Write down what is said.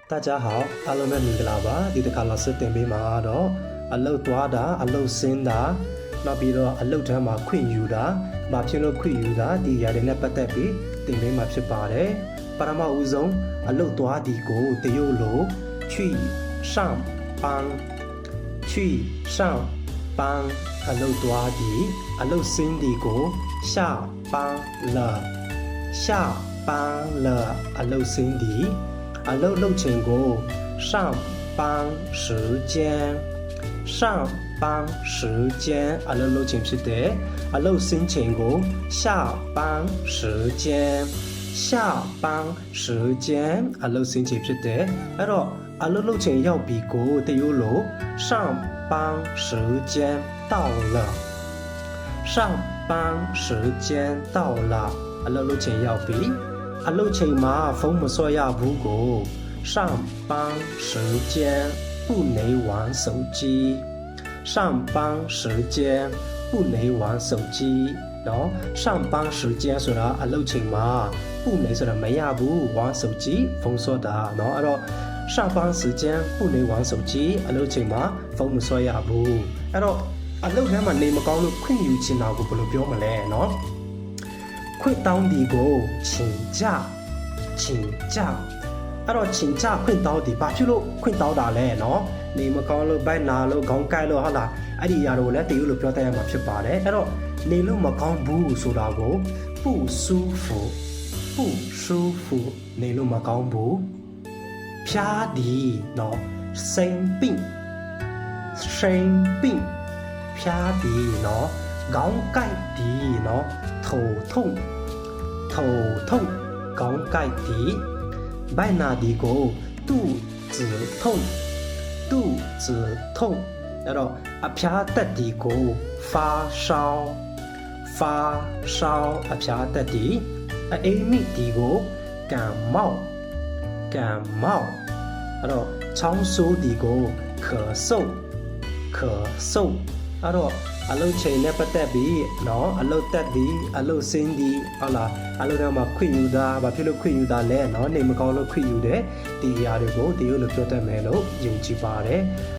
大家好，阿龙的米格拉巴，ဒီတစ်ခါ老师တင်ပေးမှာတော့အလုတ်သွားတာအလုတ်ဆင်းတာနောက်ပြီးတော့အလုတ်ထဲမှာခွင့်ယူတာဘာဖြစ်လို့ခွင့်ယူတာဒီຢာတွေနဲ့ပတ်သက်ပြီးတင်ပေးမှာဖြစ်ပါတယ်ပထမဦးဆုံးအလုတ်သွားဒီကိုတရုတ်လို去上班去上班အလုတ်သွားဒီအလုတ်ဆင်းဒီကို下班了下班了အလုတ်ဆင်းဒီအလုပ်လုပ်ချိန်ကို上班时间上班时间အလုပ်လုပ်ချိန်ဖြစ်တယ်အလုပ်ဆင်းချိန်ကို下班时间下班时间အလုပ်ဆင်းချိန်ဖြစ်တယ်အဲ့တော့အလုပ်လုပ်ချိန်ရောက်ပြီကိုတရုတ်လို上班时间到了上班时间到了အလုပ်လုပ်ချိန်ရောက်ပြီအလုပ်ချိန်မှာဖုန်းမဆွဲရဘူးကို上班时间不能玩手机上班时间不能玩手机เนาะ上班时间ဆိုတာအလုပ်ချိန်မှာ不能ဆိုတာမရဘူး玩手机ဖုန်းဆွဲတာเนาะအဲ့တော့上班时间不能玩手机အလုပ်ချိန်မှာဖုန်းမဆွဲရဘူးအဲ့တော့အလုပ်ထဲမှာနေမကောင်းလို့ခွင့်ယူချင်တာကိုဘယ်လိုပြောမလဲเนาะခွင့်တောင်းဒီကို请假အဲ့တော့请假ခွင့်တောင်းဒီဘာဖြစ်လို့ခွင့်တောင်းတာလဲเนาะနေမကောင်းလို့ဘိုက်နာလို့ခေါင်းကိုက်လို့ဟုတ်လားအဲ့ဒီຢာတွေကိုလည်းတရုတ်လိုပြောတတ်ရမှာဖြစ်ပါတယ်အဲ့တော့နေလို့မကောင်းဘူးဆိုတာကို不舒服နေလို့မကောင်းဘူးဖျားဒီเนาะ生病ဖျားဒီเนาะခေါင်းကိုက်ဒီเนาะ头痛ခေါင်းကိုက်ဒီဘိုက်နာဒီကို肚子痛အဲ့တော့အဖျားတက်ဒီကို发烧အဖျားတက်ဒီအိမ်မိဒီကို感冒အဲ့တော့ချောင်းဆိုးဒီကို咳嗽အဲ့တော့အလုပ်ချိန်နဲ့ပတ်သက်ပြီးเนาะအလုပ်တက်ဒီအလုပ်ဆင်းဒီဟုတ်လားအလုပ်ထဲမှာခွင့်ယူတာဘာဖြစ်လို့ခွင့်ယူတာလဲเนาะနေမကောင်းလို့ခွင့်ယူတယ်ဒီຢာတွေကိုတရုတ်လိုပြောတတ်မယ်လို့ယုံကြည်ပါတယ်